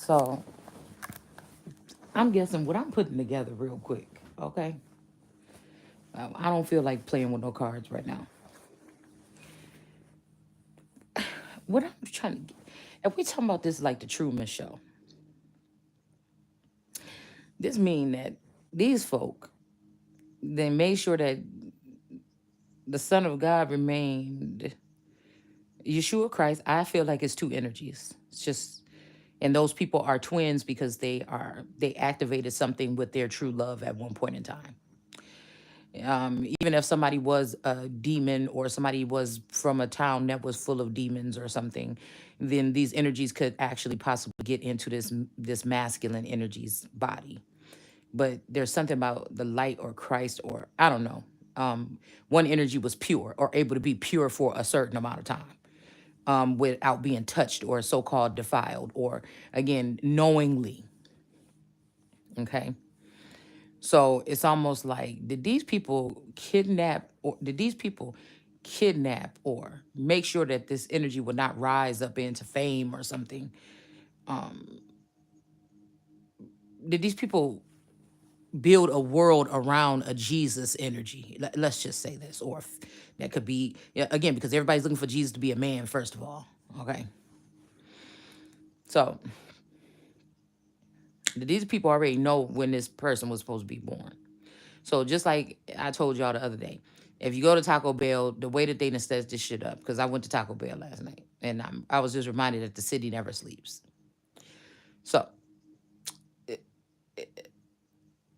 So I'm guessing what I'm putting together real quick. Okay. I don't feel like playing with no cards right now. What I'm trying to get, if we talking about this like the Truman Show, this mean that these folk, they made sure that the Son of God remained Yeshua Christ. I feel like it's two energies. It's just, and those people are twins because they activated something with their true love at one point in time. Even if somebody was a demon or somebody was from a town that was full of demons or something, then these energies could actually possibly get into this masculine energies body. But there's something about the light or Christ, or I don't know. One energy was pure or able to be pure for a certain amount of time, without being touched or so-called defiled or again knowingly. Okay. So it's almost like, did these people kidnap or make sure that this energy would not rise up into fame or something? Did these people build a world around a Jesus energy? Let's just say this, or that could be, yeah, again, because everybody's looking for Jesus to be a man, first of all. Okay. So did these people already know when this person was supposed to be born? So just like I told y'all the other day, if you go to Taco Bell, the way that they done set this shit up, because I went to Taco Bell last night, and I was just reminded that the city never sleeps. So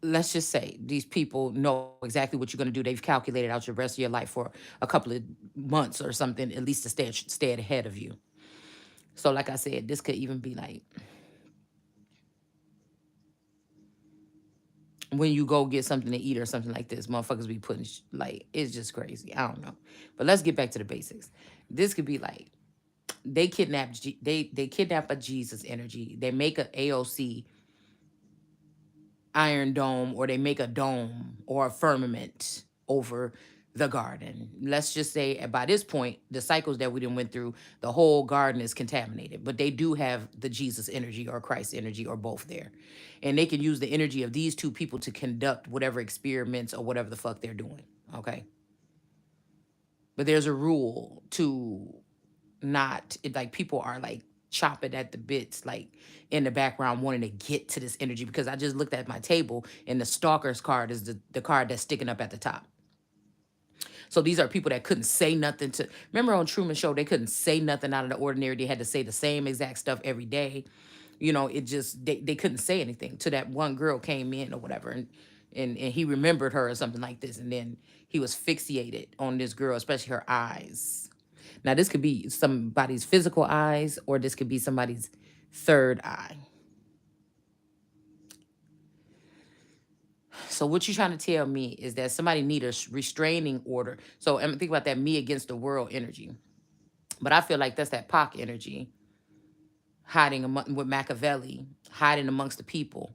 let's just say these people know exactly what you're going to do. They've calculated out your rest of your life for a couple of months or something, at least to stay ahead of you. So like I said, this could even be like when you go get something to eat or something like this, motherfuckers be putting like, it's just crazy. I don't know. But let's get back to the basics. This could be like they kidnap a Jesus energy. They make a AOC iron dome, or they make a dome or a firmament over the garden. Let's just say by this point, the cycles that we done went through, the whole garden is contaminated. But they do have the Jesus energy or Christ energy or both there. And they can use the energy of these two people to conduct whatever experiments or whatever the fuck they're doing. Okay. But there's a rule to not like people are like chopping at the bits like in the background wanting to get to this energy, because I just looked at my table and the stalker's card is the card that's sticking up at the top. So these are people that couldn't say nothing to, remember on Truman Show, they couldn't say nothing out of the ordinary. They had to say the same exact stuff every day. It just they couldn't say anything till that one girl came in or whatever, and he remembered her or something like this, and then he was fixated on this girl, especially her eyes. Now, this could be somebody's physical eyes, or this could be somebody's third eye. So what you're trying to tell me is that somebody need a restraining order. So I'm thinking about that me against the world energy. But I feel like that's that Pac energy hiding with Machiavelli, hiding amongst the people,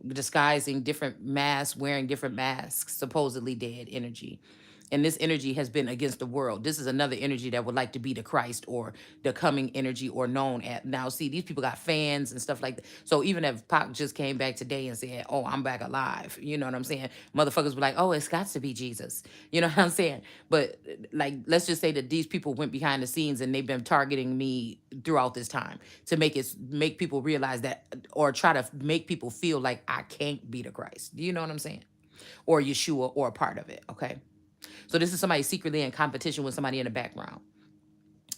disguising different masks, wearing different masks, supposedly dead energy. And this energy has been against the world. This is another energy that would like to be the Christ or the coming energy or known at. Now, see, these people got fans and stuff like that. So even if Pac just came back today and said, oh, I'm back alive, you know what I'm saying? Motherfuckers were like, oh, it's got to be Jesus. You know what I'm saying? But like, let's just say that these people went behind the scenes and they've been targeting me throughout this time to make people realize that, or try to make people feel like I can't be the Christ. Do you know what I'm saying? Or Yeshua or a part of it, okay? So this is somebody secretly in competition with somebody in the background.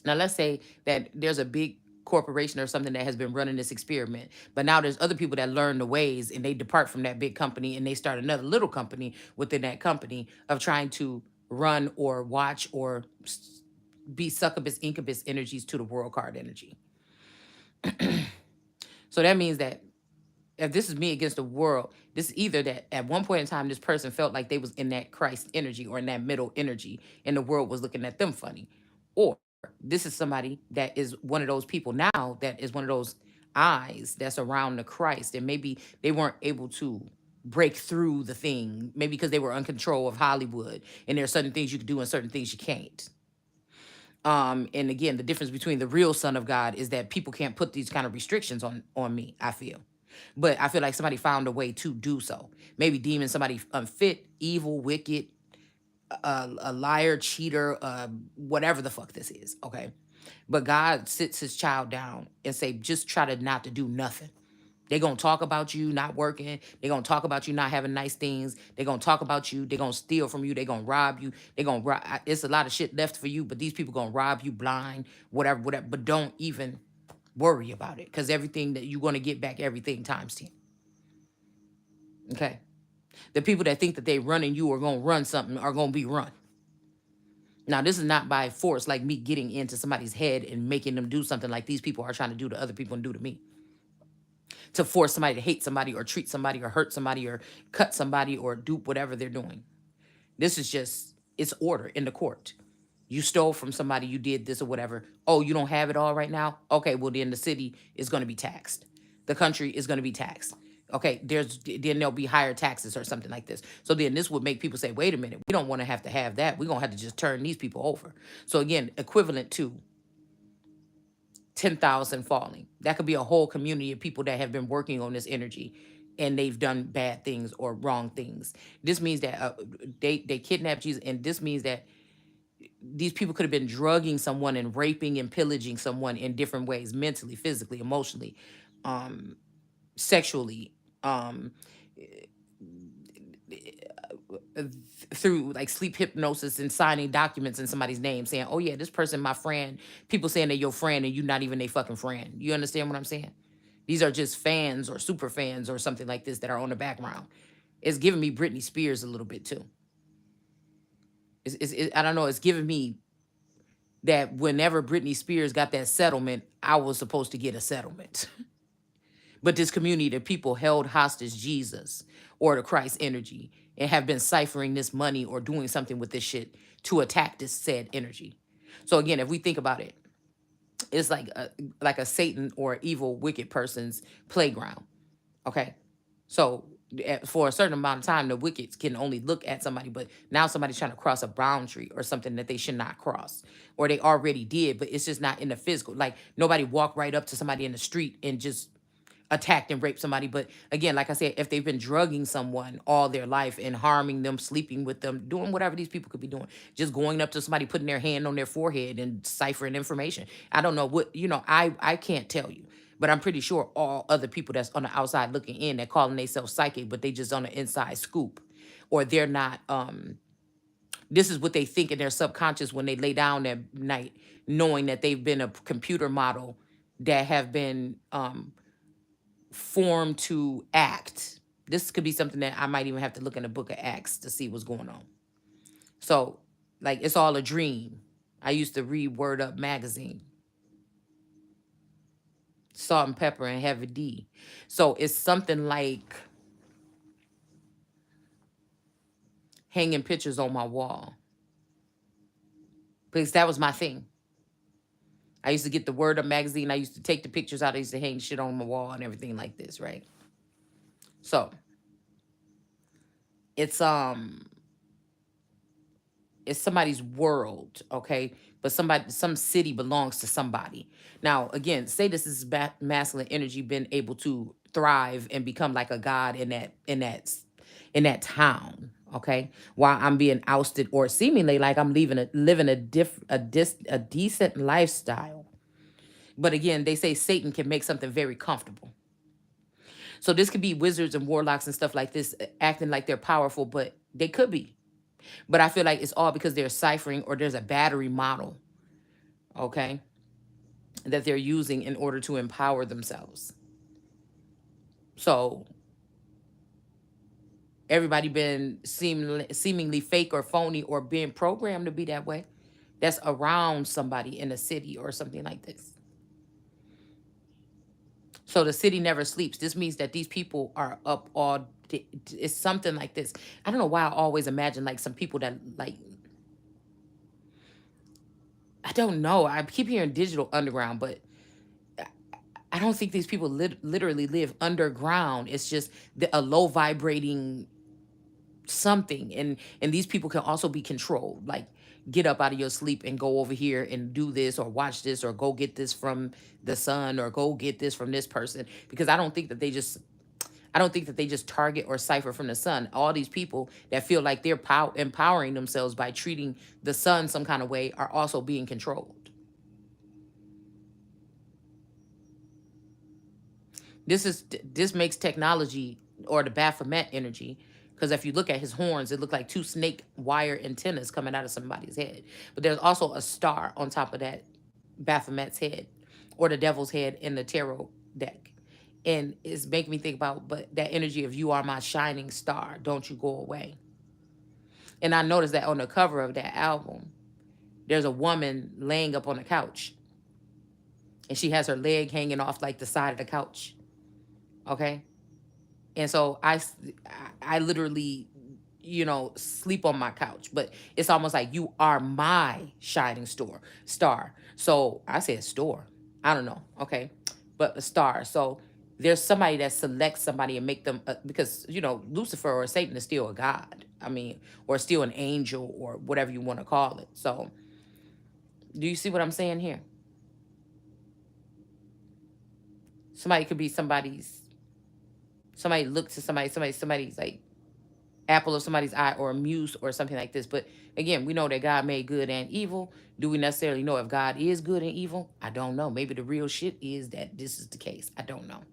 Now let's say that there's a big corporation or something that has been running this experiment, but now there's other people that learn the ways and they depart from that big company and they start another little company within that company of trying to run or watch or be succubus incubus energies to the world card energy. So that means that if this is me against the world, this is either that at one point in time, this person felt like they was in that Christ energy or in that middle energy, and the world was looking at them funny. Or this is somebody that is one of those people now that is one of those eyes that's around the Christ, and maybe they weren't able to break through the thing, maybe because they were in control of Hollywood, and there are certain things you can do and certain things you can't. And again, the difference between the real son of God is that people can't put these kind of restrictions on me, I feel. But I feel like somebody found a way to do so. Maybe deeming somebody unfit, evil, wicked, a liar, cheater, whatever the fuck this is, okay? But God sits his child down and say, just try to not to do nothing. They're going to talk about you not working. They're going to talk about you not having nice things. They're going to talk about you. They're going to steal from you. They're going to rob you. They're going to rob. It's a lot of shit left for you, but these people going to rob you blind, whatever, whatever. But don't even worry about it, because everything that you're going to get back, everything times 10. Okay? The people that think that they running you or going to run something are going to be run. Now, this is not by force, like me getting into somebody's head and making them do something like these people are trying to do to other people and do to me. To force somebody to hate somebody or treat somebody or hurt somebody or cut somebody or do whatever they're doing. This is just, it's order in the court. You stole from somebody, you did this or whatever. Oh, you don't have it all right now? Okay, well then the city is going to be taxed. The country is going to be taxed. Okay, then there'll be higher taxes or something like this. So then this would make people say, wait a minute, we don't want to have that. We're going to have to just turn these people over. So again, equivalent to 10,000 falling. That could be a whole community of people that have been working on this energy and they've done bad things or wrong things. This means that they kidnapped Jesus, and this means that these people could have been drugging someone and raping and pillaging someone in different ways, mentally, physically, emotionally, sexually, um, through like sleep hypnosis and signing documents in somebody's name saying, oh yeah, this person, my friend, people saying they're your friend and you're not even a fucking friend. You understand what I'm saying? These are just fans or super fans or something like this that are on the background. It's giving me Britney Spears a little bit too. I don't know. It's giving me that whenever Britney Spears got that settlement, I was supposed to get a settlement. But this community of people held hostage Jesus or the Christ energy and have been ciphering this money or doing something with this shit to attack this said energy. So again, if we think about it, it's like a Satan or evil wicked person's playground. Okay. So for a certain amount of time, the wicked can only look at somebody, but now somebody's trying to cross a boundary or something that they should not cross, or they already did, but it's just not in the physical. Like nobody walked right up to somebody in the street and just attacked and raped somebody. But again, like I said, if they've been drugging someone all their life and harming them, sleeping with them, doing whatever these people could be doing, just going up to somebody, putting their hand on their forehead and ciphering information. I don't know what, I can't tell you. But I'm pretty sure all other people that's on the outside looking in, that calling themselves psychic, but they just on the inside scoop. Or they're not, this is what they think in their subconscious when they lay down that night, knowing that they've been a computer model that have been formed to act. This could be something that I might even have to look in the book of Acts to see what's going on. So, like, it's all a dream. I used to read Word Up magazine. Salt and Pepper and Heavy D. So it's something like hanging pictures on my wall. Because that was my thing. I used to get the Word Up magazine. I used to take the pictures out. I used to hang shit on my wall and everything like this, right? So it's somebody's world, okay? But some city belongs to somebody. Now, again, say this is masculine energy been able to thrive and become like a god in that town, okay? While I'm being ousted or seemingly like I'm living a decent lifestyle. But again, they say Satan can make something very comfortable. So this could be wizards and warlocks and stuff like this acting like they're powerful, but they could be. But I feel like it's all because they're ciphering or there's a battery model, okay, that they're using in order to empower themselves. So everybody been seemingly fake or phony or being programmed to be that way. That's around somebody in a city or something like this. So the city never sleeps. This means that these people are up all. It's something like this. I don't know why I always imagine like some people that like. I don't know. I keep hearing digital underground, but I don't think these people literally live underground. It's just a low vibrating something, and these people can also be controlled. Like get up out of your sleep and go over here and do this or watch this or go get this from the sun or go get this from this person, because I don't think that they just target or cipher from the sun. All these people that feel like they're empowering themselves by treating the sun some kind of way are also being controlled. This makes technology or the Baphomet energy, because if you look at his horns, it look like two snake wire antennas coming out of somebody's head. But there's also a star on top of that Baphomet's head, or the devil's head in the tarot deck. And it's making me think about, but that energy of you are my shining star, don't you go away. And I noticed that on the cover of that album, there's a woman laying up on a couch, and she has her leg hanging off like the side of the couch. Okay. And so I literally, sleep on my couch, but it's almost like you are my shining star. So I said store. I don't know. Okay. But a star. So there's somebody that selects somebody and make them, because, Lucifer or Satan is still a god. I mean, or still an angel or whatever you want to call it. So do you see what I'm saying here? Somebody could be somebody look to somebody's like apple of somebody's eye or a muse or something like this. But again, we know that God made good and evil. Do we necessarily know if God is good and evil? I don't know. Maybe the real shit is that this is the case. I don't know.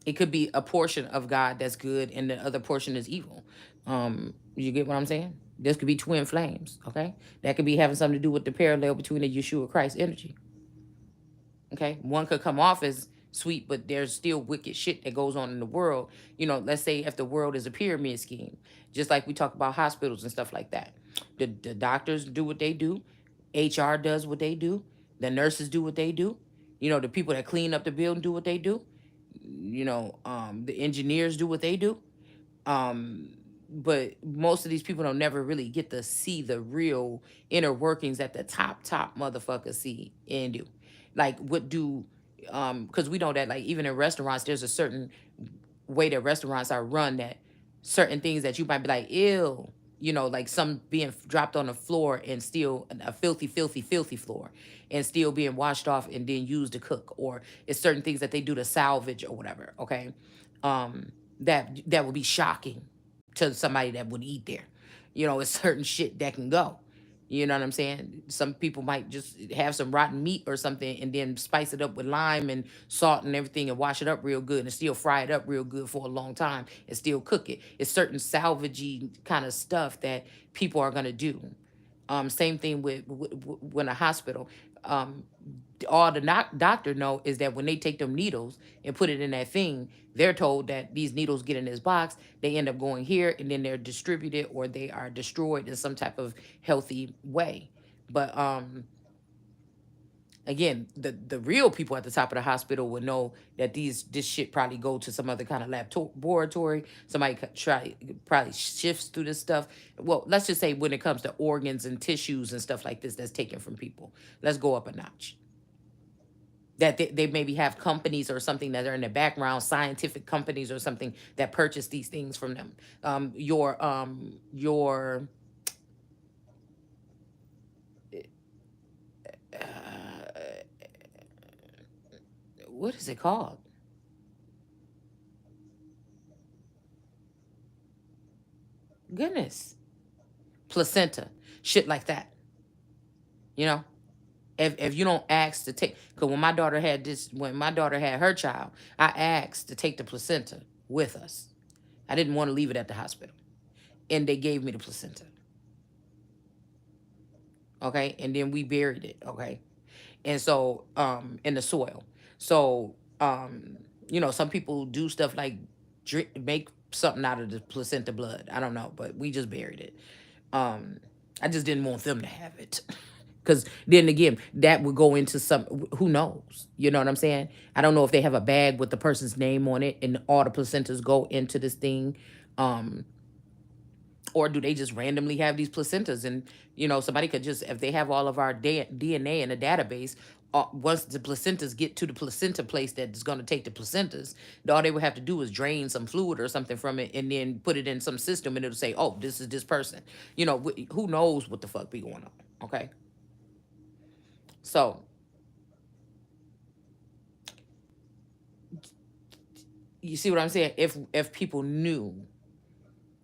It could be a portion of God that's good and the other portion is evil. You get what I'm saying? This could be twin flames, okay? That could be having something to do with the parallel between the Yeshua Christ energy. Okay, one could come off as sweet, but there's still wicked shit that goes on in the world. Let's say if the world is a pyramid scheme, just like we talk about hospitals and stuff like that. The doctors do what they do, HR does what they do, the nurses do what they do, the people that clean up the building do what they do, the engineers do what they do. Um, but most of these people don't never really get to see the real inner workings that the top motherfuckers see and do. Like what do because we know that, like, even in restaurants there's a certain way that restaurants are run, that certain things that you might be like, ew, like some being dropped on the floor and still a filthy floor and still being washed off and then used to cook, or it's certain things that they do to salvage or whatever. Okay. That would be shocking to somebody that would eat there. It's certain shit that can go. You know what I'm saying? Some people might just have some rotten meat or something and then spice it up with lime and salt and everything and wash it up real good and still fry it up real good for a long time and still cook it. It's certain salvagey kind of stuff that people are gonna do. Same thing with when a hospital. Um, all the doctor know is that when they take them needles and put it in that thing, they're told that these needles get in this box, they end up going here, and then they're distributed or they are destroyed in some type of healthy way. But again, the real people at the top of the hospital would know that this shit probably go to some other kind of laboratory. Somebody probably shifts through this stuff. Well, let's just say when it comes to organs and tissues and stuff like this that's taken from people, let's go up a notch. That they maybe have companies or something that are in the background, scientific companies or something that purchase these things from them. Your what is it called? Goodness, placenta, shit like that. You know, if you don't ask to take, because when my daughter had her child, I asked to take the placenta with us. I didn't want to leave it at the hospital, and they gave me the placenta. Okay, and then we buried it. Okay, and so in the soil. So some people do stuff like make something out of the placenta blood. I don't know, but we just buried it. um I just didn't want them to have it. Because then again, that would go into some, who knows, you know what I'm saying? I don't know if they have a bag with the person's name on it and all the placentas go into this thing. um or do they just randomly have these placentas, and somebody could just, if they have all of our DNA in a database, once the placentas get to the placenta place that's going to take the placentas, all they would have to do is drain some fluid or something from it and then put it in some system and it'll say, oh, this is this person. Who knows what the fuck be going on. Okay. So you see what I'm saying? If people knew,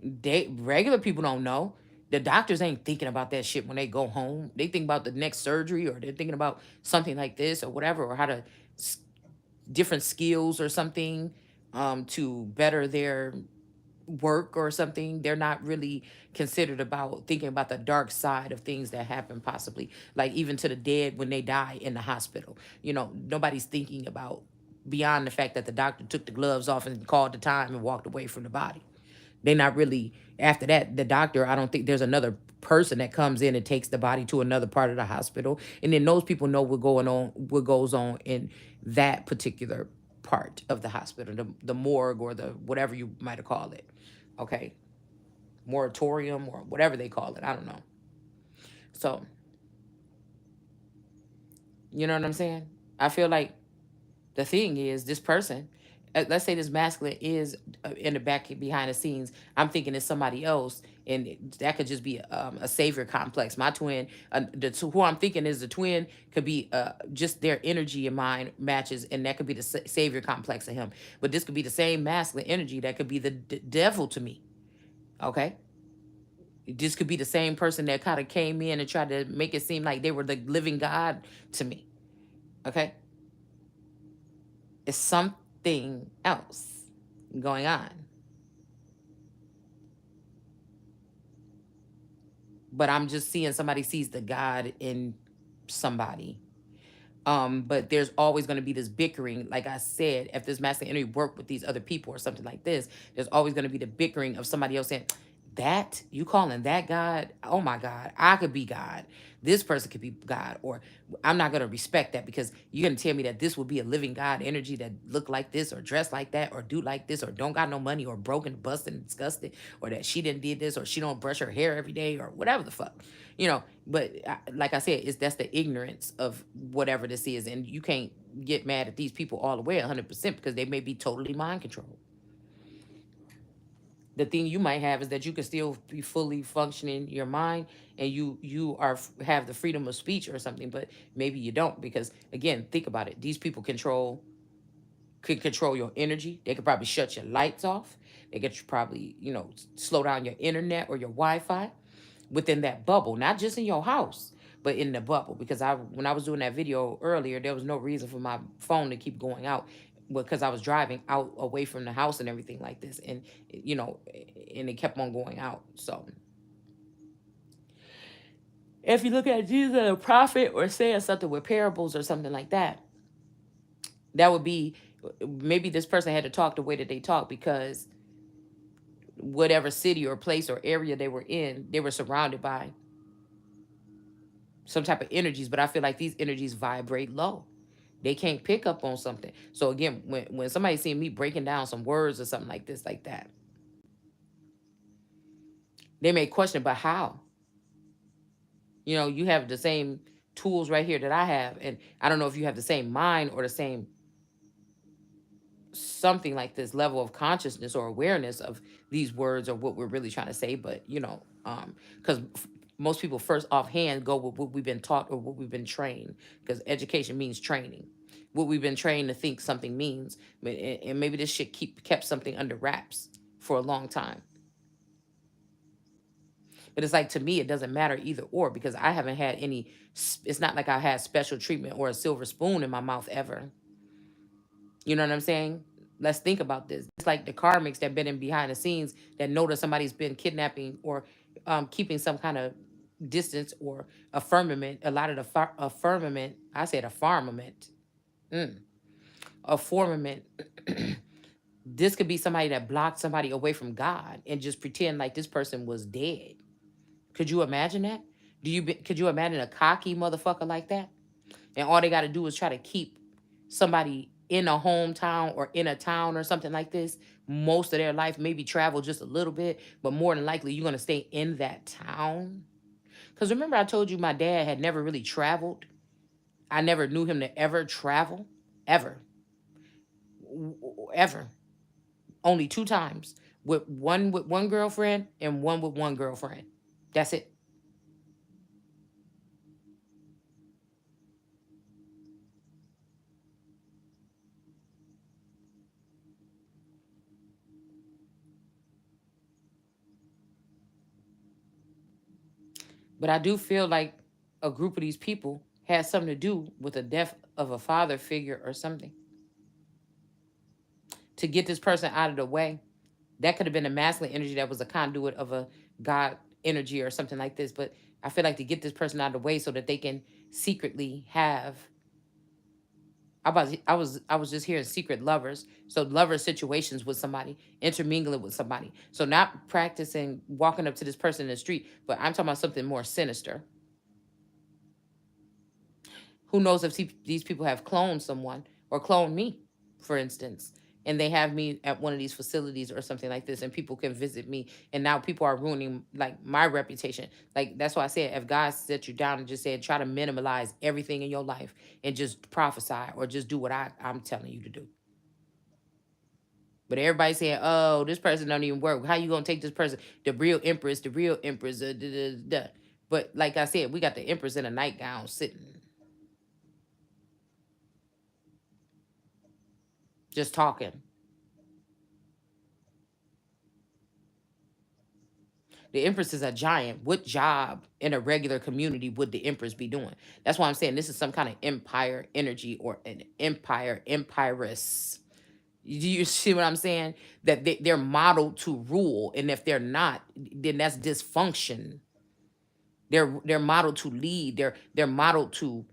they regular people don't know. The doctors ain't thinking about that shit when they go home. They think about the next surgery, or they're thinking about something like this or whatever, or how to different skills or something, to better their work or something. They're not really considered about thinking about the dark side of things that happen, possibly like even to the dead when they die in the hospital. Nobody's thinking about beyond the fact that the doctor took the gloves off and called the time and walked away from the body. They're not really, after that, the doctor, I don't think there's another person that comes in and takes the body to another part of the hospital. And then those people know what goes on in that particular part of the hospital, the morgue or the whatever you might have called it. Okay. Moratorium or whatever they call it. I don't know. So, you know what I'm saying? I feel like the thing is, this person, let's say this masculine is in the back behind the scenes. I'm thinking it's somebody else, and that could just be a savior complex. My twin, who I'm thinking is the twin, could be just their energy and mine matches, and that could be the savior complex of him. But this could be the same masculine energy that could be the devil to me. Okay. This could be the same person that kind of came in and tried to make it seem like they were the living God to me. Okay. It's something else going on. But I'm just seeing somebody sees the God in somebody. But there's always going to be this bickering. Like I said, if this masculine energy work with these other people or something like this, there's always going to be the bickering of somebody else saying, that you calling that God? Oh my God, I could be God. This person could be God, or I'm not gonna respect that because you're gonna tell me that this would be a living God energy that look like this or dress like that or do like this or don't got no money or broken, busted, and disgusted, or that she didn't did this or she don't brush her hair every day or whatever the fuck, But like I said, that's the ignorance of whatever this is, and you can't get mad at these people all the way 100% because they may be totally mind controlled. The thing you might have is that you can still be fully functioning your mind, and you have the freedom of speech or something, but maybe you don't, because again, think about it, these people could control your energy. They could probably shut your lights off. They could probably slow down your internet or your Wi-Fi within that bubble, not just in your house, but in the bubble. Because when I was doing that video earlier, there was no reason for my phone to keep going out because I was driving out away from the house and everything like this, and and it kept on going out. So if you look at Jesus as a prophet or saying something with parables or something like that, that would be, maybe this person had to talk the way that they talk because whatever city or place or area they were in, they were surrounded by some type of energies. But I feel like these energies vibrate low. They can't pick up on something. So again, when somebody see me breaking down some words or something like this, like that, they may question, but how? You have the same tools right here that I have, and I don't know if you have the same mind or the same something like this level of consciousness or awareness of these words or what we're really trying to say. But because most people first offhand go with what we've been taught or what we've been trained, because education means training, what we've been trained to think something means. And maybe this shit kept something under wraps for a long time. But it's like, to me, it doesn't matter either or, because I haven't had any, it's not like I had special treatment or a silver spoon in my mouth ever. You know what I'm saying? Let's think about this. It's like the karmics that been in behind the scenes that know that somebody's been kidnapping or keeping some kind of distance or a firmament. A lot of a firmament, I said a firmament, a firmament. This could be somebody that blocked somebody away from God and just pretend like this person was dead. Could you imagine that? Could you imagine a cocky motherfucker like that? And all they got to do is try to keep somebody in a hometown or in a town or something like this most of their life, maybe travel just a little bit, but more than likely you're going to stay in that town. Because remember, I told you my dad had never really traveled I never knew him to ever travel, ever, ever. Only two times, with one girlfriend and one with one girlfriend. That's it. But I do feel like a group of these people has something to do with the death of a father figure or something to get this person out of the way. That could have been a masculine energy that was a conduit of a God energy or something like this. But I feel like to get this person out of the way so that they can secretly have. I was just hearing secret lovers. So lover situations with somebody, intermingling with somebody. So not practicing walking up to this person in the street, but I'm talking about something more sinister. Who knows if these people have cloned someone or cloned me, for instance, and they have me at one of these facilities or something like this, and people can visit me, and now people are ruining like my reputation. Like that's why I said, if God set you down and just said, try to minimalize everything in your life and just prophesy or just do what I'm telling you to do. But everybody saying, "Oh, this person don't even work. How you gonna take this person? The real Empress, the real Empress." Da, da, da. But like I said, we got the Empress in a nightgown sitting, just talking. The Empress is a giant. What job in a regular community would the Empress be doing? That's why I'm saying this is some kind of empire energy or an empire, empiress. Do you see what I'm saying? That they're modeled to rule, and if they're not, then that's dysfunction. They're modeled to lead. They're modeled to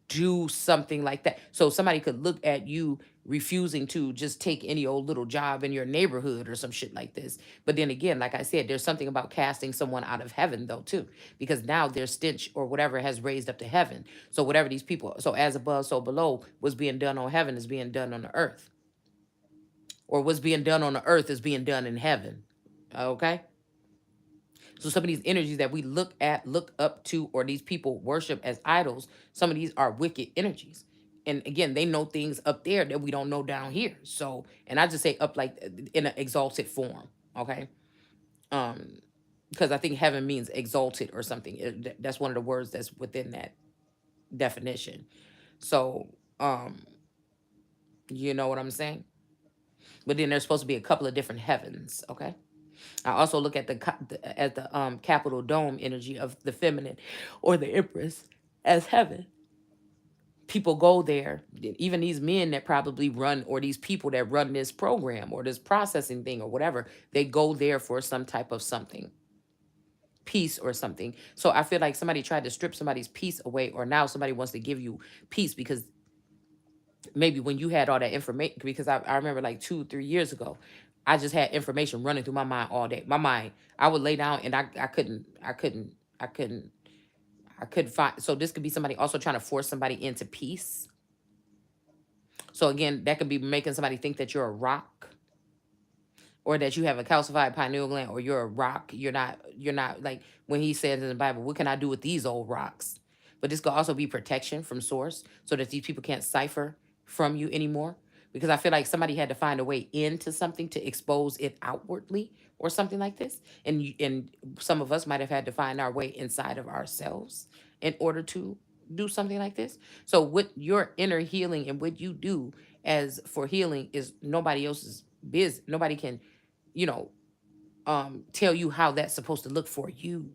do something like that. So somebody could look at you refusing to just take any old little job in your neighborhood or some shit like this. But then again, like I said, there's something about casting someone out of heaven though too, because now their stench or whatever has raised up to heaven. So whatever these people, so as above, so below, was being done on heaven is being done on the earth, or what's being done on the earth is being done in heaven. Okay. So some of these energies that we look at, look up to, or these people worship as idols, some of these are wicked energies. And again, they know things up there that we don't know down here. So, and I just say up like in an exalted form, okay? Um, because I think heaven means exalted or something. That's one of the words that's within that definition. So, you know what I'm saying? But then there's supposed to be a couple of different heavens, okay? I also look at the capital dome energy of the feminine or the empress as heaven. People go there, even these men that probably run, or these people that run this program or this processing thing or whatever, they go there for some type of something, peace or something. So I feel like somebody tried to strip somebody's peace away, or now somebody wants to give you peace because maybe when you had all that information, because I remember like 2 3 years ago, I just had information running through my mind all day. My mind, I would lay down and I couldn't find. So this could be somebody also trying to force somebody into peace. So again, that could be making somebody think that you're a rock, or that you have a calcified pineal gland, or you're a rock. You're not like when he says in the Bible, what can I do with these old rocks? But this could also be protection from source, so that these people can't cipher from you anymore. Because I feel like somebody had to find a way into something to expose it outwardly or something like this. And some of us might have had to find our way inside of ourselves in order to do something like this. So what your inner healing and what you do as for healing is nobody else's business. Nobody can, you know, tell you how that's supposed to look for you.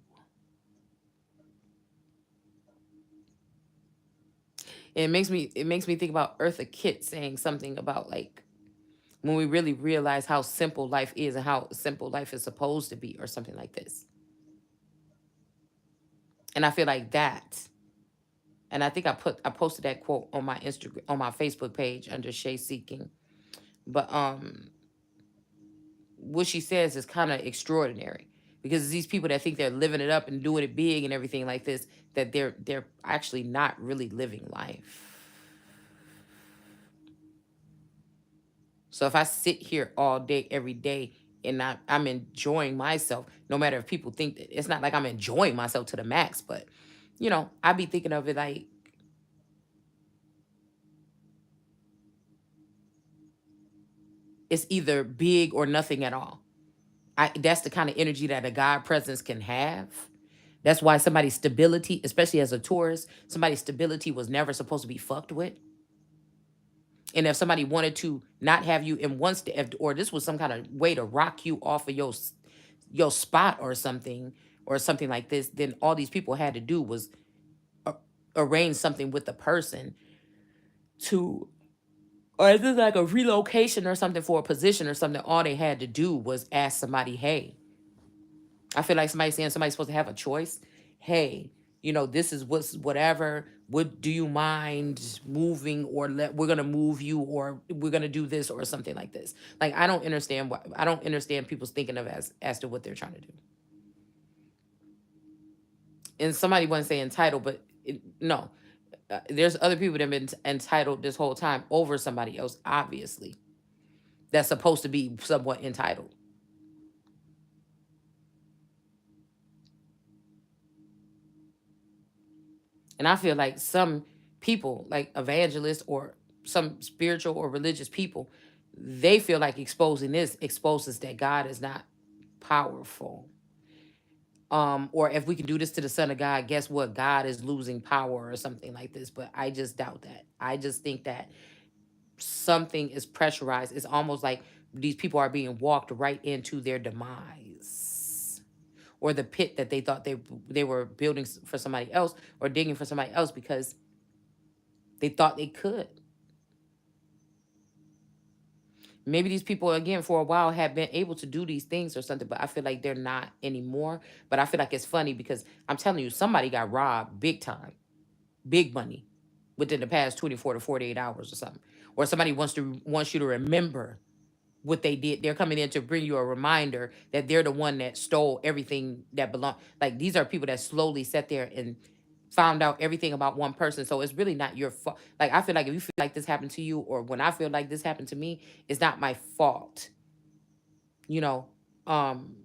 And it makes me think about Eartha Kitt saying something about like when we really realize how simple life is and how simple life is supposed to be or something like this. And I feel like that. And I think I posted that quote on my Instagram, on my Facebook page under Shay Seeking. But what she says is kind of extraordinary, because these people that think they're living it up and doing it big and everything like this, that they're actually not really living life. So if I sit here all day every day and I'm enjoying myself, no matter if people think that, it's not like I'm enjoying myself to the max, but I be thinking of it like it's either big or nothing at all. That's the kind of energy that a God presence can have. That's why somebody's stability, especially as a Taurus, somebody's stability was never supposed to be fucked with. And if somebody wanted to not have you in one state, or this was some kind of way to rock you off of your spot or something like this, then all these people had to do was a- arrange something with the person to, or is this like a relocation or something for a position or something? All they had to do was ask somebody, hey, I feel like somebody saying somebody's supposed to have a choice. Hey, this is what's whatever. Would do you mind moving, or we're gonna move you, or we're gonna do this or something like this. Like I don't understand people's thinking of as to what they're trying to do. And somebody wasn't saying entitled, but no, there's other people that have been entitled this whole time over somebody else, obviously. That's supposed to be somewhat entitled. And I feel like some people, like evangelists or some spiritual or religious people, they feel like exposing this exposes that God is not powerful. Or if we can do this to the Son of God, guess what? God is losing power or something like this. But I just doubt that. I just think that something is pressurized. It's almost like these people are being walked right into their demise, or the pit that they thought they were building for somebody else or digging for somebody else because they thought they could. Maybe these people, again, for a while have been able to do these things or something, but I feel like they're not anymore. But I feel like it's funny because I'm telling you, somebody got robbed big time, big money within the past 24 to 48 hours or something. Or somebody wants you to remember what they did. They're coming in to bring you a reminder that they're the one that stole everything that belonged. Like these are people that slowly sat there and found out everything about one person. So it's really not your fault. Like I feel like if you feel like this happened to you, or when I feel like this happened to me, it's not my fault. You know, um,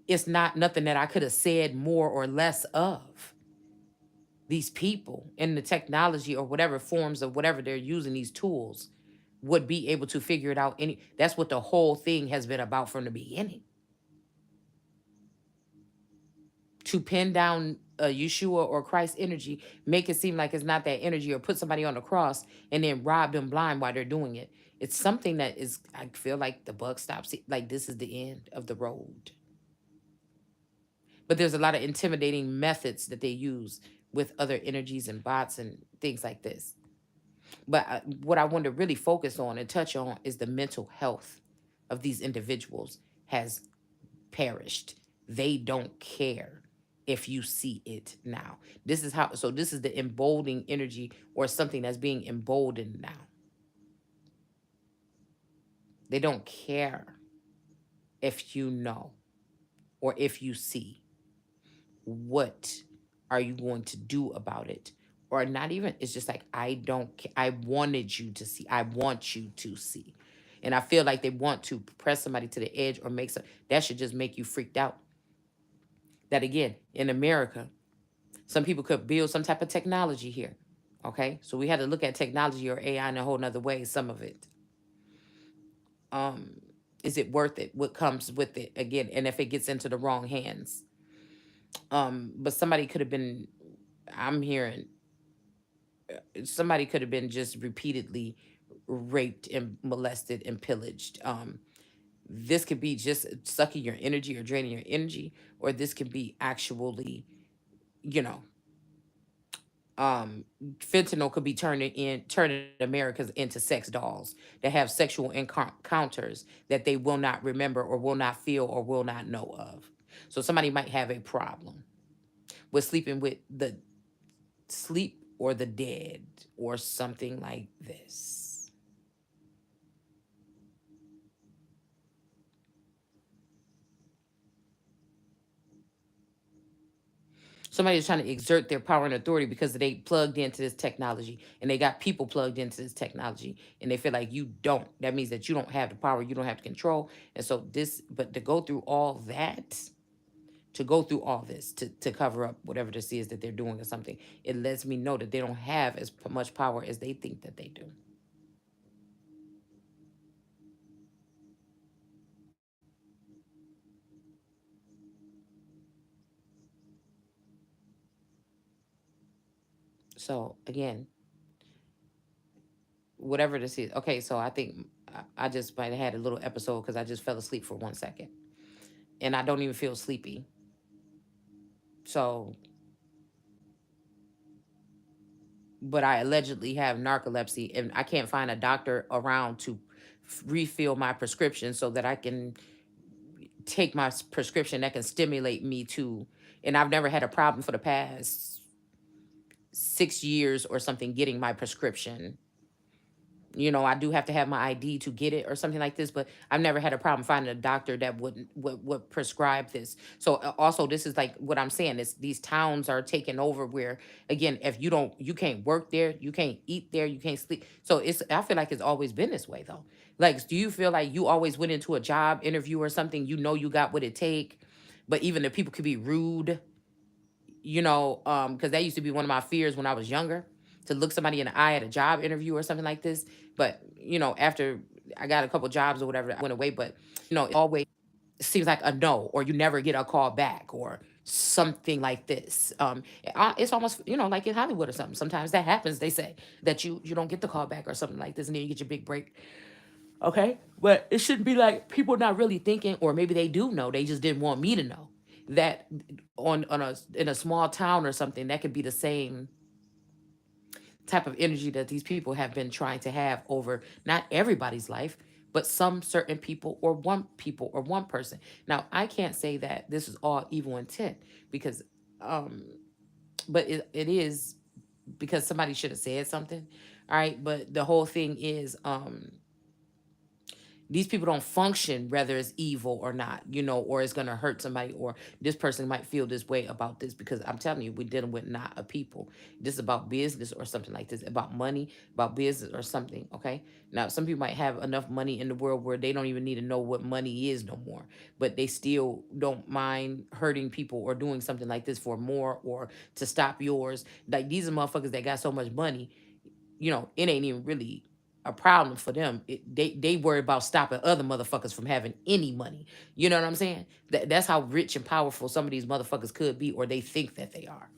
it's not nothing that I could have said more or less of. These people and the technology or whatever forms of whatever they're using these tools would be able to figure it out. That's what the whole thing has been about from the beginning. To pin down Yeshua or Christ energy, make it seem like it's not that energy, or put somebody on the cross and then rob them blind while they're doing it. It's something that is, I feel like the buck stops. Like this is the end of the road. But there's a lot of intimidating methods that they use with other energies and bots and things like this. But what I want to really focus on and touch on is the mental health of these individuals has perished. They don't care if you see it now. This is how, so this is the emboldening energy or something that's being emboldened now. They don't care if you know or if you see. What are you going to do about it? Or not even, it's just like, I don't care. I wanted you to see. I want you to see. And I feel like they want to press somebody to the edge or make some, that should just make you freaked out. That again, in America, some people could build some type of technology here. Okay. So we had to look at technology or AI in a whole nother way, some of it. Um, is it worth it? What comes with it again? And if it gets into the wrong hands. But somebody could have been, I'm hearing somebody could have been just repeatedly raped and molested and pillaged. This could be just sucking your energy or draining your energy, or this could be actually, you know, um, fentanyl could be turning Americans into sex dolls that have sexual encounters that they will not remember or will not feel or will not know of. So somebody might have a problem with sleeping with the sleep or the dead or something like this. Somebody is trying to exert their power and authority because they plugged into this technology and they got people plugged into this technology and they feel like you don't. That means that you don't have the power, you don't have the control. And so but to go through all that, to go through all this to cover up whatever this is that they're doing or something, it lets me know that they don't have as much power as they think that they do. So again, whatever this is. Okay, so I think I just might have had a little episode because I just fell asleep for 1 second, and I don't even feel sleepy. So, but I allegedly have narcolepsy, and I can't find a doctor around to refill my prescription so that I can take my prescription that can stimulate me to. And I've never had a problem for the past 6 years or something getting my prescription. I do have to have my ID to get it or something like this, but I've never had a problem finding a doctor that would prescribe this. So also, this is like what I'm saying is these towns are taking over where, again, if you can't work there, you can't eat there, you can't sleep. So I feel like it's always been this way though. Like, do you feel like you always went into a job interview or something, you got what it take, but even the people could be rude, because that used to be one of my fears when I was younger, to look somebody in the eye at a job interview or something like this. But, after I got a couple jobs or whatever, that went away. But, it always seems like a no, or you never get a call back or something like this. It's almost, like in Hollywood or something. Sometimes that happens. They say that you don't get the call back or something like this, and then you get your big break. Okay, but it shouldn't be like people not really thinking, or maybe they do know, they just didn't want me to know that on a in a small town or something, that could be the same type of energy that these people have been trying to have over not everybody's life, but some certain people or one person. Now, I can't say that this is all evil intent because, um, but it is because somebody should have said something. All right, but the whole thing is, these people don't function whether it's evil or not, or it's going to hurt somebody, or this person might feel this way about this, because I'm telling you, we're dealing with not a people. This is about business or something like this, about money, about business or something. Okay, now some people might have enough money in the world where they don't even need to know what money is no more, but they still don't mind hurting people or doing something like this for more, or to stop yours. Like, these are motherfuckers that got so much money, it ain't even really a problem for them. They worry about stopping other motherfuckers from having any money. You know what I'm saying? That's how rich and powerful some of these motherfuckers could be, or they think that they are.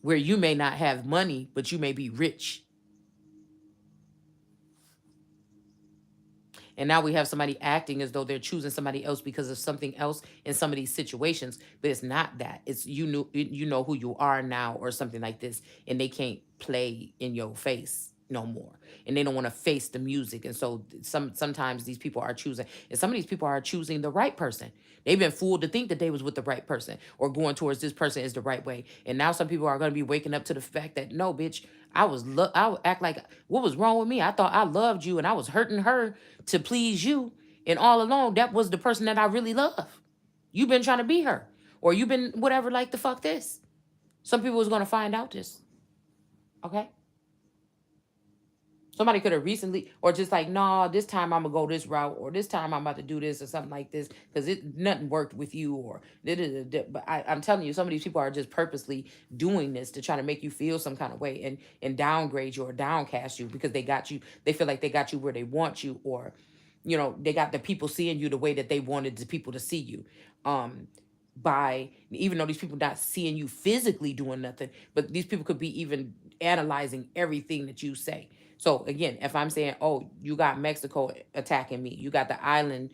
Where you may not have money, but you may be rich. And now we have somebody acting as though they're choosing somebody else because of something else in some of these situations, but it's not that. It's you know who you are now or something like this, and they can't play in your face no more. And they don't want to face the music. And so sometimes these people are choosing, and some of these people are choosing the right person. They've been fooled to think that they was with the right person or going towards this person is the right way. And now some people are going to be waking up to the fact that no, bitch, I would act like, what was wrong with me? I thought I loved you and I was hurting her to please you. And all along, that was the person that I really love. You've been trying to be her. Or you've been whatever, like the fuck this. Some people was gonna find out this. Okay? Somebody could have recently, or just like, nah, this time I'm gonna go this route, or this time I'm about to do this or something like this, because it nothing worked with you, or but I'm telling you, some of these people are just purposely doing this to try to make you feel some kind of way, and downgrade you or downcast you because they got you, they feel like they got you where they want you, or they got the people seeing you the way that they wanted the people to see you. By Even though these people not seeing you physically doing nothing, but these people could be even analyzing everything that you say. So again, if I'm saying, oh, you got Mexico attacking me, you got the island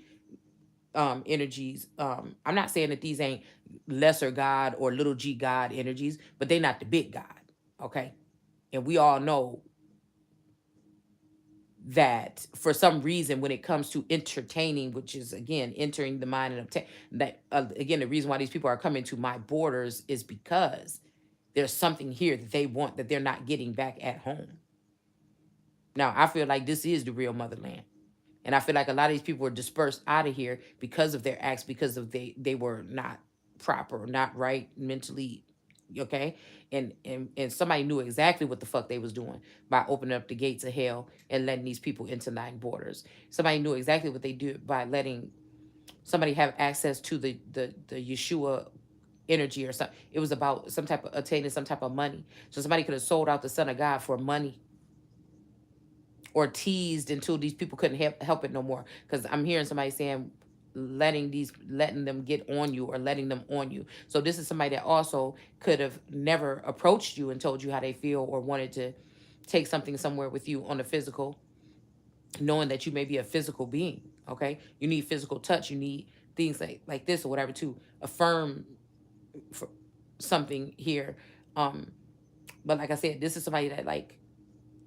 energies. I'm not saying that these ain't lesser God or little g God energies, but they not the big God. Okay. And we all know that for some reason, when it comes to entertaining, which is again entering the mind and that again, the reason why these people are coming to my borders is because there's something here that they want that they're not getting back at home. Now, I feel like this is the real motherland. And I feel like a lot of these people were dispersed out of here because of their acts, because of they were not proper, not right mentally. Okay. And somebody knew exactly what the fuck they was doing by opening up the gates of hell and letting these people into 9 borders. Somebody knew exactly what they did by letting somebody have access to the Yeshua energy or something. It was about some type of attaining some type of money. So somebody could have sold out the Son of God for money, or teased until these people couldn't help it no more. Because I'm hearing somebody saying, letting them get on you or letting them on you. So this is somebody that also could have never approached you and told you how they feel or wanted to take something somewhere with you on the physical, knowing that you may be a physical being. Okay, you need physical touch, you need things like this or whatever to affirm for something here. um but like I said, this is somebody that like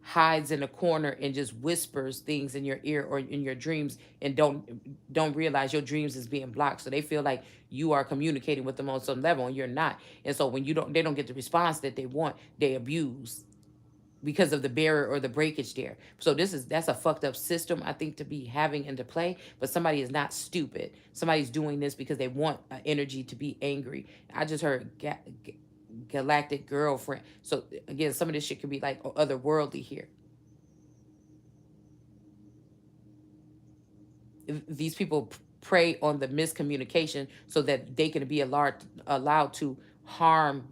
hides in a corner and just whispers things in your ear or in your dreams, and don't realize your dreams is being blocked. So they feel like you are communicating with them on some level and you're not. And so when you don't they don't get the response that they want, they abuse because of the barrier or the breakage there. So that's a fucked up system, I think, to be having into play. But somebody is not stupid. Somebody's doing this because they want energy to be angry. I just heard galactic girlfriend. So again, some of this shit could be like otherworldly here. These people prey on the miscommunication so that they can be allowed to harm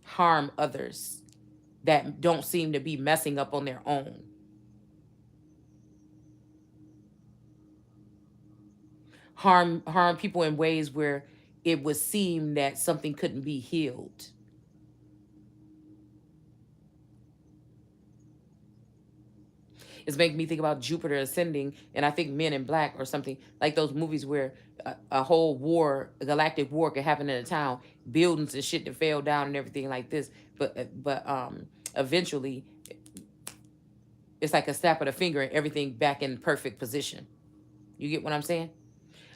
harm others that don't seem to be messing up on their own. Harm people in ways where it would seem that something couldn't be healed. It's making me think about Jupiter ascending, and I think Men in Black or something like those movies where a whole war, a galactic war, could happen in a town, buildings and shit that fell down and everything like this. But eventually, it's like a snap of the finger and everything back in perfect position. You get what I'm saying?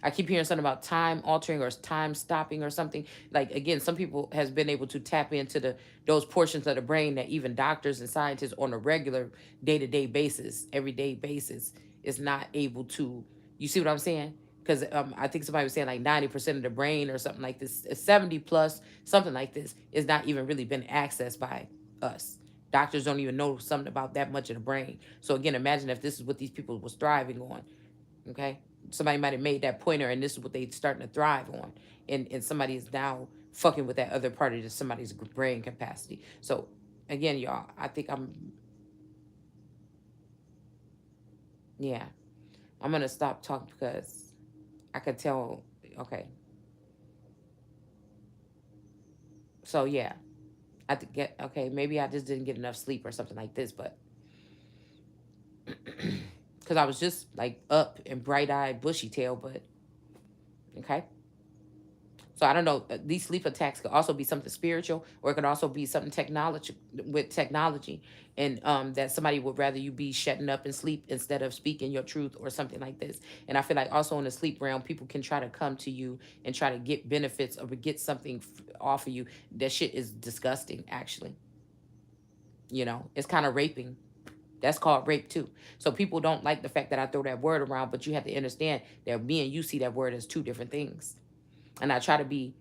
I keep hearing something about time altering or time stopping or something. Like again, some people has been able to tap into those portions of the brain that even doctors and scientists on a regular day-to-day basis, everyday basis, is not able to. You see what I'm saying? Because I think somebody was saying like 90% of the brain or something like this, 70 plus, something like this, is not even really been accessed by us. Doctors don't even know something about that much of the brain. So again, imagine if this is what these people was thriving on. Okay, somebody might have made that pointer and this is what they starting to thrive on, and somebody is now fucking with that other part of somebody's brain capacity. So again, y'all, I think yeah, I'm gonna stop talking because I could tell. Okay, so yeah, I think get okay, maybe I just didn't get enough sleep or something like this, but because I was just like up and bright-eyed bushy tail. But okay. So I don't know. These sleep attacks could also be something spiritual, or it could also be something technology with technology, and that somebody would rather you be shutting up and sleep instead of speaking your truth or something like this. And I feel like also in the sleep realm, people can try to come to you and try to get benefits or get something off of you. That shit is disgusting. Actually, it's kind of raping. That's called rape too. So people don't like the fact that I throw that word around, but you have to understand that me and you see that word as two different things. And I try to be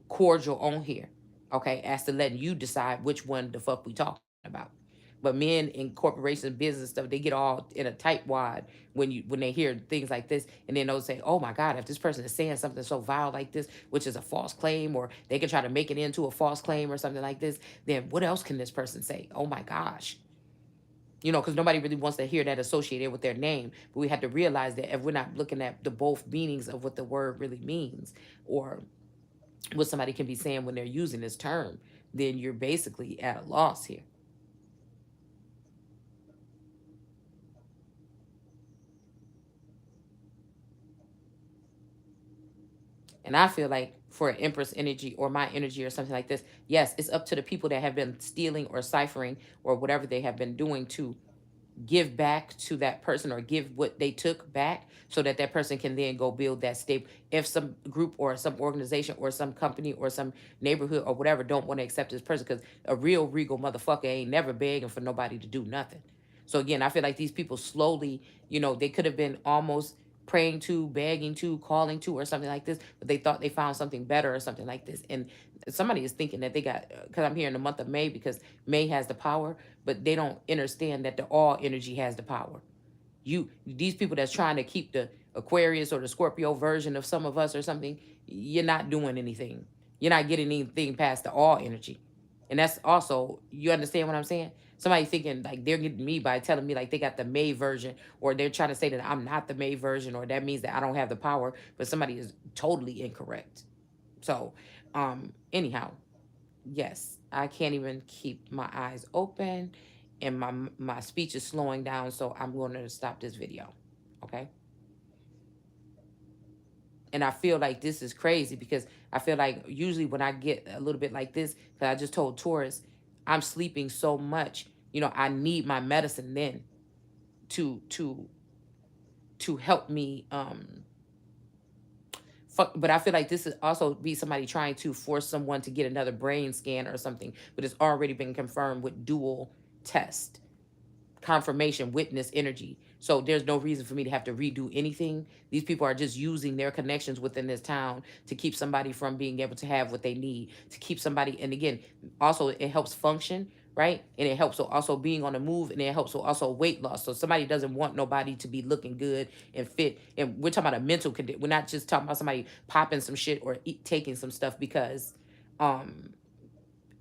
cordial on here, okay, as to letting you decide which one the fuck we talking about. But men in corporations, business stuff, they get all in a tight wad when they hear things like this, and then they'll say, "Oh my God, if this person is saying something so vile like this, which is a false claim, or they can try to make it into a false claim or something like this, then what else can this person say? Oh my gosh." Because nobody really wants to hear that associated with their name. But we have to realize that if we're not looking at the both meanings of what the word really means, or what somebody can be saying when they're using this term, then you're basically at a loss here. And I feel like for an Empress energy or my energy or something like this, yes, it's up to the people that have been stealing or ciphering or whatever they have been doing to give back to that person or give what they took back so that that person can then go build that stable. If some group or some organization or some company or some neighborhood or whatever don't want to accept this person, because a real regal motherfucker ain't never begging for nobody to do nothing. So again, I feel like these people slowly, they could have been almost praying to, begging to, calling to, or something like this, but they thought they found something better or something like this. And somebody is thinking that they got, because I'm here in the month of May, because May has the power, but they don't understand that the all energy has the power. These people that's trying to keep the Aquarius or the Scorpio version of some of us or something, you're not doing anything. You're not getting anything past the all energy. And that's also, you understand what I'm saying? Somebody thinking like they're getting me by telling me like they got the May version, or they're trying to say that I'm not the May version, or that means that I don't have the power, but somebody is totally incorrect. So, anyhow, yes, I can't even keep my eyes open, and my speech is slowing down, so I'm going to stop this video. Okay? And I feel like this is crazy because I feel like usually when I get a little bit like this, because I just told Taurus, I'm sleeping so much. I need my medicine then to to to help me. But I feel like this is also be somebody trying to force someone to get another brain scan or something, but it's already been confirmed with dual test confirmation, witness energy. So there's no reason for me to have to redo anything. These people are just using their connections within this town to keep somebody from being able to have what they need, to keep somebody. And again, also it helps function, right? And it helps also being on the move, and it helps also weight loss. So somebody doesn't want nobody to be looking good and fit. And we're talking about a mental condition. We're not just talking about somebody popping some shit or taking some stuff um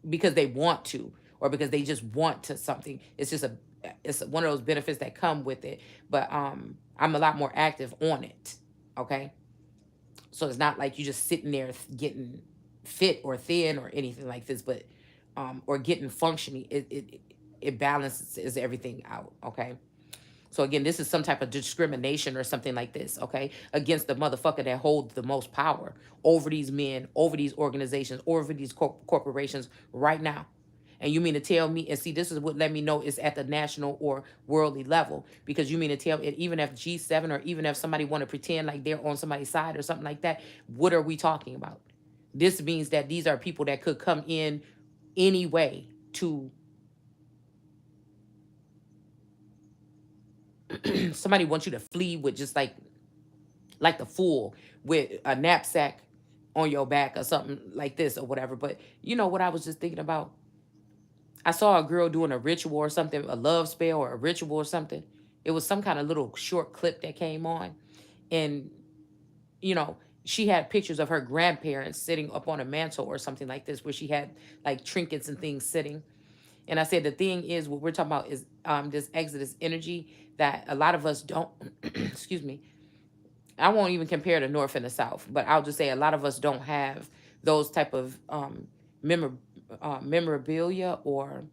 because they want to, or because they just want to something. It's one of those benefits that come with it. But I'm a lot more active on it. Okay, so it's not like you just sitting there getting fit or thin or anything like this, but or getting functioning. It balances everything out. Okay. So again, this is some type of discrimination or something like this, okay, against the motherfucker that holds the most power over these men, over these organizations, over these corporations right now. And you mean to tell me, and see, this is what let me know it's at the national or worldly level, because you mean to tell it, even if G7, or even if somebody want to pretend like they're on somebody's side or something like that, what are we talking about? This means that these are people that could come in anyway to somebody wants you to flee with just like the fool with a knapsack on your back or something like this or whatever. But you know what I was just thinking about? I saw a girl doing a ritual or something, a love spell or a ritual or something. It was some kind of little short clip that came on. And, you know, she had pictures of her grandparents sitting up on a mantle or something like this, where she had like trinkets and things sitting. And I said, the thing is, what we're talking about is this Exodus energy that a lot of us don't, excuse me, I won't even compare the North and the South, but I'll just say a lot of us don't have those type of memor- memorabilia or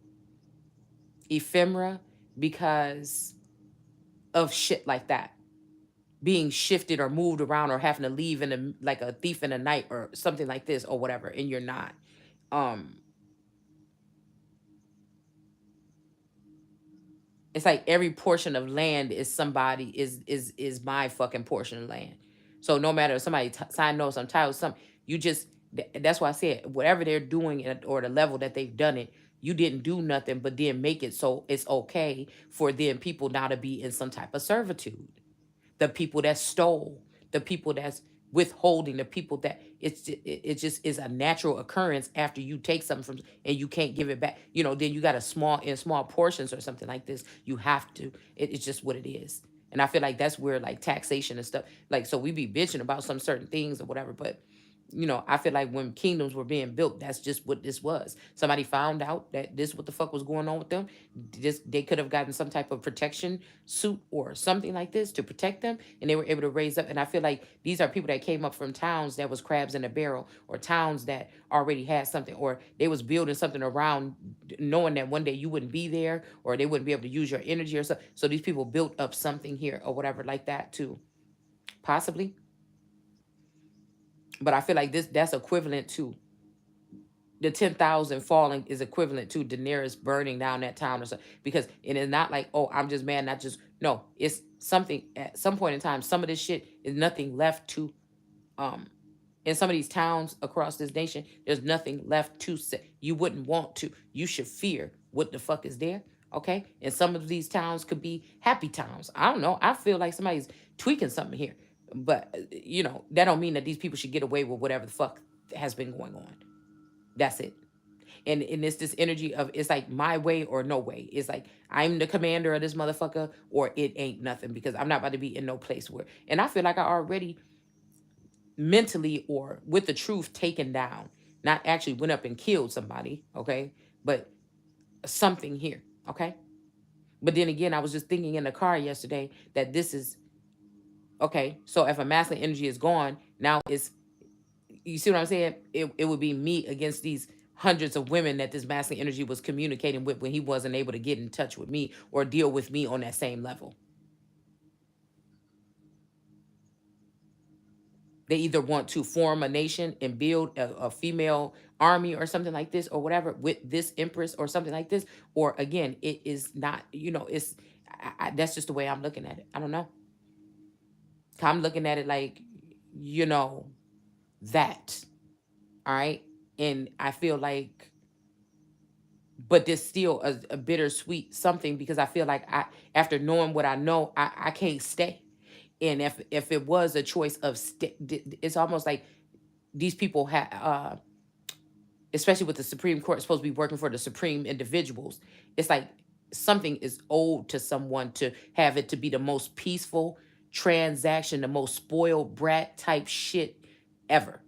ephemera because of shit like that being shifted or moved around, or having to leave in like a thief in the night or something like this or whatever, and you're not. Um, it's like every portion of land is somebody is my fucking portion of land. So no matter if somebody sign notes on title, some you just that's why I said whatever they're doing or the level that they've done it, you didn't do nothing but then make it so it's okay for then people now to be in some type of servitude. The people that stole, the people that's withholding, the people that it just is a natural occurrence after you take something from and you can't give it back. Then you got a small portions or something like this. You have to. It's just what it is. And I feel like that's where like taxation and stuff. Like so we be bitching about some certain things or whatever, but I feel like when kingdoms were being built, that's just what this was. Somebody found out that this what the fuck was going on with them. They could have gotten some type of protection suit or something like this to protect them, and they were able to raise up. And I feel like these are people that came up from towns that was crabs in a barrel, or towns that already had something, or they was building something around, knowing that one day you wouldn't be there, or they wouldn't be able to use your energy or something. So these people built up something here or whatever like that too, possibly. But I feel like that's equivalent to the 10,000 falling is equivalent to Daenerys burning down that town or something. Because it is not like, oh, I'm just mad, not just no. It's something at some point in time. Some of this shit is nothing left to um in some of these towns across this nation. There's nothing left to say. You wouldn't want to. You should fear what the fuck is there. Okay, and some of these towns could be happy towns. I don't know. I feel like somebody's tweaking something here, but that don't mean that these people should get away with whatever the fuck has been going on. That's it. And it's this energy of it's like my way or no way. It's like I'm the commander of this motherfucker, or it ain't nothing, because I'm not about to be in no place where. And I feel like I already mentally or with the truth taken down, not actually went up and killed somebody. Okay, but something here. Okay. But then again, I was just thinking in the car yesterday that this is okay. So if a masculine energy is gone, now it's, you see what I'm saying? It would be me against these hundreds of women that this masculine energy was communicating with when he wasn't able to get in touch with me or deal with me on that same level. They either want to form a nation and build a female army or something like this or whatever with this empress or something like this, or again, it is not. It's that's just the way I'm looking at it. I don't know. I'm looking at it like, you know, that. All right. And I feel like, but there's still a bittersweet something because I feel like after knowing what I know, I can't stay. And if it was a choice of it's almost like these people have, especially with the Supreme Court, supposed to be working for the supreme individuals. It's like something is owed to someone to have it to be the most peaceful transaction, the most spoiled brat type shit ever.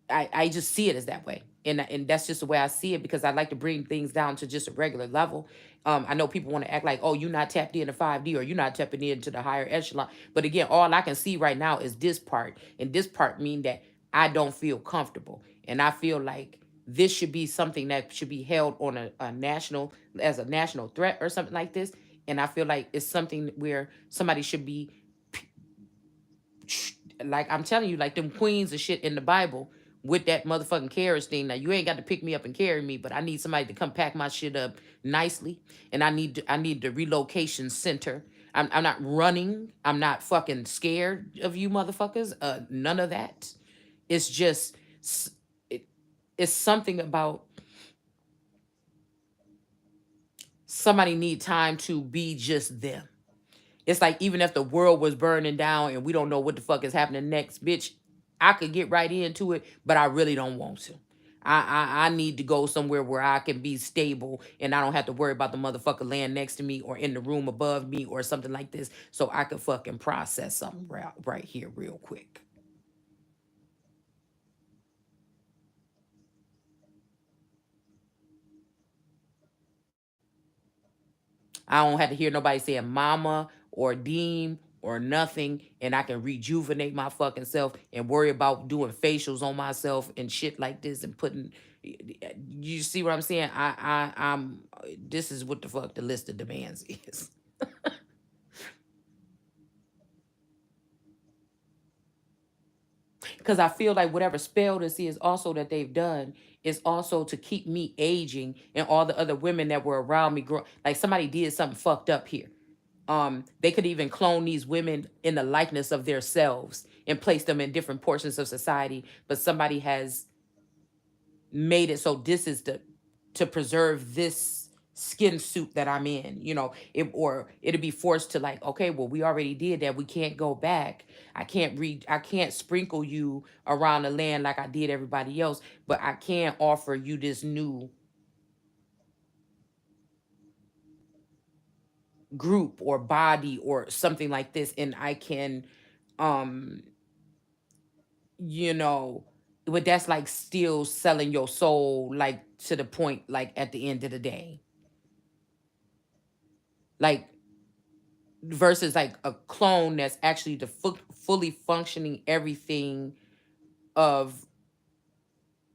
I just see it as that way. And that's just the way I see it because I like to bring things down to just a regular level. I know people want to act like, oh, you're not tapped into 5D or you're not tapping into the higher echelon. But again, all I can see right now is this part. And this part mean that I don't feel comfortable. And I feel like this should be something that should be held on a national, as a national threat or something like this. And I feel like it's something where somebody should be, like I'm telling you, like them queens and shit in the Bible with that motherfucking carriage thing. Now you ain't got to pick me up and carry me, but I need somebody to come pack my shit up nicely, and I need the relocation center. I'm not running. I'm not fucking scared of you motherfuckers. None of that. It's just it, it's something about somebody need time to be just them. It's like even if the world was burning down and we don't know what the fuck is happening next, bitch, I could get right into it, but I really don't want to. I need to go somewhere where I can be stable and I don't have to worry about the motherfucker laying next to me or in the room above me or something like this, so I could fucking process something right here real quick. I don't have to hear nobody saying mama or deem or nothing, and I can rejuvenate my fucking self and worry about doing facials on myself and shit like this and putting. You see what I'm saying? I'm. This is what the fuck the list of demands is. Because I feel like whatever spell this is also that they've done is also to keep me aging and all the other women that were around me grow. Like somebody did something fucked up here. They could even clone these women in the likeness of their selves and place them in different portions of society, but somebody has made it so this is the to preserve this skin suit that I'm in, or it'll be forced to like, okay, well, we already did that. We can't go back. I can't sprinkle you around the land like I did everybody else, but I can offer you this new group or body or something like this. And I can um you know, but that's like still selling your soul, like to the point, like at the end of the day, like versus like a clone that's actually the fully functioning everything of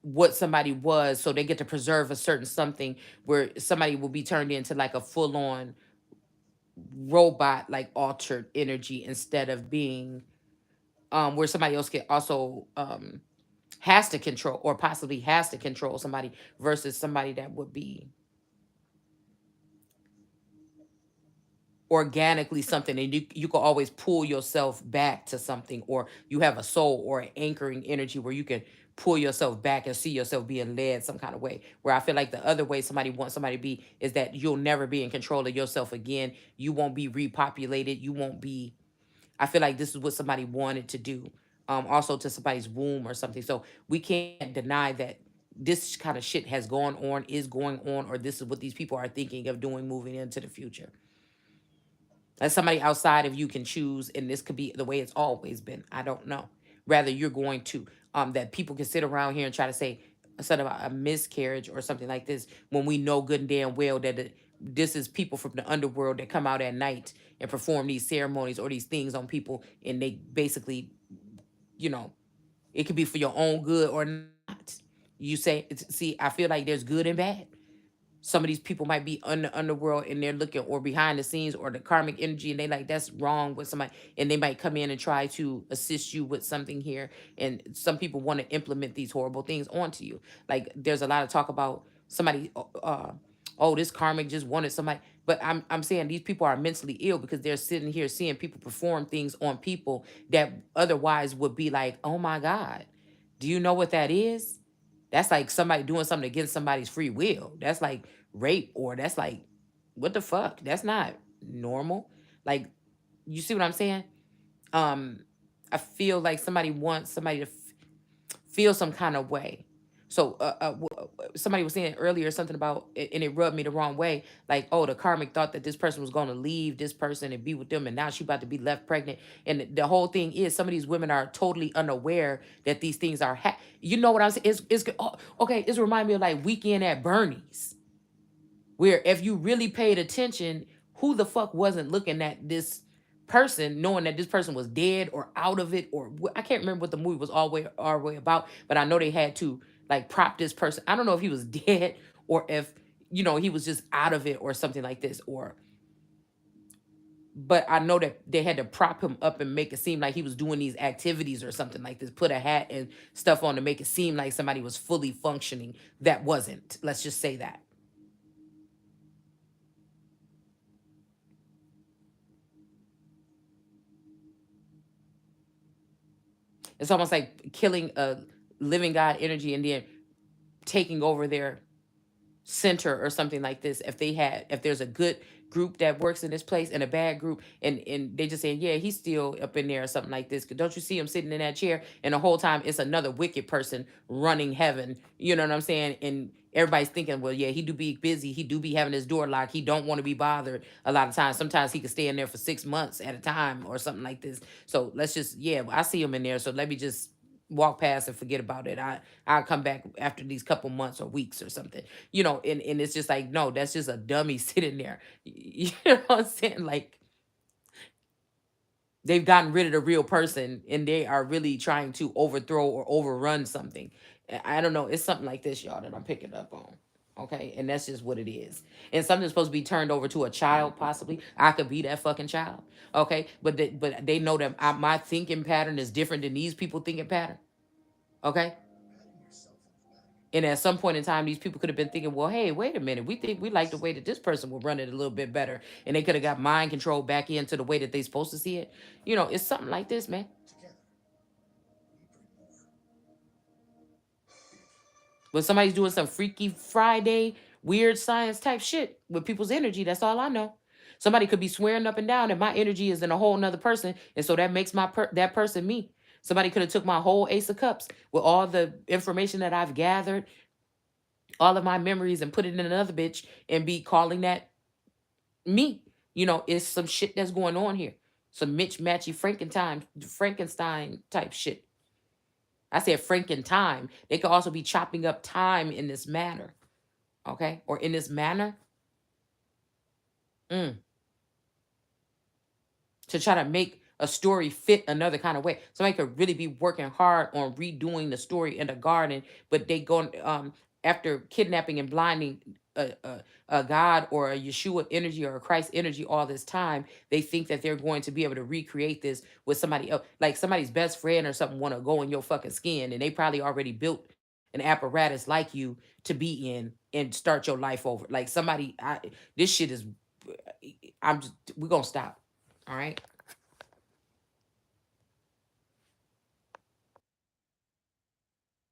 what somebody was, so they get to preserve a certain something where somebody will be turned into like a full-on robot, like altered energy, instead of being where somebody else can also has to control or possibly has to control somebody versus somebody that would be organically something, and you can always pull yourself back to something, or you have a soul or an anchoring energy where you can pull yourself back and see yourself being led some kind of way, where I feel like the other way somebody wants somebody to be is that you'll never be in control of yourself again. You won't be repopulated. You won't be. I feel like this is what somebody wanted to do, also to somebody's womb or something. So we can't deny that this kind of shit has gone on, is going on, or this is what these people are thinking of doing moving into the future. That somebody outside of you can choose, and this could be the way it's always been. I don't know. Rather, you're going to that people can sit around here and try to say, instead of a miscarriage or something like this, when we know good and damn well that this is people from the underworld that come out at night and perform these ceremonies or these things on people, and they basically, you know, it could be for your own good or not. You say, see, I feel like there's good and bad. Some of these people might be on the underworld and they're looking, or behind the scenes, or the karmic energy, and they like, that's wrong with somebody, and they might come in and try to assist you with something here. And some people want to implement these horrible things onto you. Like, there's a lot of talk about somebody, oh, this karmic just wanted somebody. But I'm saying these people are mentally ill, because they're sitting here seeing people perform things on people that otherwise would be like, oh my God, do you know what that is? That's like somebody doing something against somebody's free will. That's like rape, or that's like, what the fuck? That's not normal. Like, you see what I'm saying? Um, I feel like somebody wants somebody to feel some kind of way. So somebody was saying earlier something about it, and it rubbed me the wrong way. Like, oh, the karmic thought that this person was going to leave this person and be with them, and now she about to be left pregnant. And the whole thing is, some of these women are totally unaware that these things are. You know what I'm saying? Okay. It's remind me of like Weekend at Bernie's, where if you really paid attention, who the fuck wasn't looking at this person, knowing that this person was dead or out of it, or I can't remember what the movie was all way about, but I know they had to like prop this person. I don't know if he was dead, or if, he was just out of it or something like this, or, but I know that they had to prop him up and make it seem like he was doing these activities or something like this, put a hat and stuff on to make it seem like somebody was fully functioning that wasn't. Let's just say that. It's almost like killing a living God energy and then taking over their center or something like this. If there's a good group that works in this place and a bad group, and they just saying, yeah, he's still up in there or something like this, because don't you see him sitting in that chair, and the whole time it's another wicked person running heaven, you know what I'm saying? And everybody's thinking, well, yeah, he do be busy, he do be having his door locked, he don't want to be bothered a lot of times. Sometimes he could stay in there for 6 months at a time or something like this. So let's just, yeah, I see him in there, so let me just walk past and forget about it. I'll come back after these couple months or weeks or something, and it's just like, no, that's just a dummy sitting there. You know what I'm saying? Like, they've gotten rid of the real person, and they are really trying to overthrow or overrun something. I don't know. It's something like this, y'all, that I'm picking up on. Okay. And that's just what it is. And something's supposed to be turned over to a child, possibly. I could be that fucking child. Okay. But they know that my thinking pattern is different than these people thinking pattern. Okay. And at some point in time, these people could have been thinking, well, hey, wait a minute. We think we like the way that this person will run it a little bit better. And they could have got mind control back into the way that they supposed to see it. It's something like this, man. When somebody's doing some Freaky Friday, weird science type shit with people's energy, that's all I know. Somebody could be swearing up and down that my energy is in a whole nother person. And so that makes that person me. Somebody could have took my whole Ace of Cups with all the information that I've gathered, all of my memories, and put it in another bitch and be calling that me. It's some shit that's going on here. Some Mitch Matchy Frankenstein type shit. I said Frankenstein. They could also be chopping up time in this manner. Okay? Or in this manner. Mm. To try to make a story fit another kind of way. Somebody could really be working hard on redoing the story in the garden, but they go after kidnapping and blinding a God or a Yeshua energy or a Christ energy all this time. They think that they're going to be able to recreate this with somebody else, like somebody's best friend or something, want to go in your fucking skin, and they probably already built an apparatus like you to be in and start your life over. Like somebody, this shit is. I'm just. We're gonna stop. All right.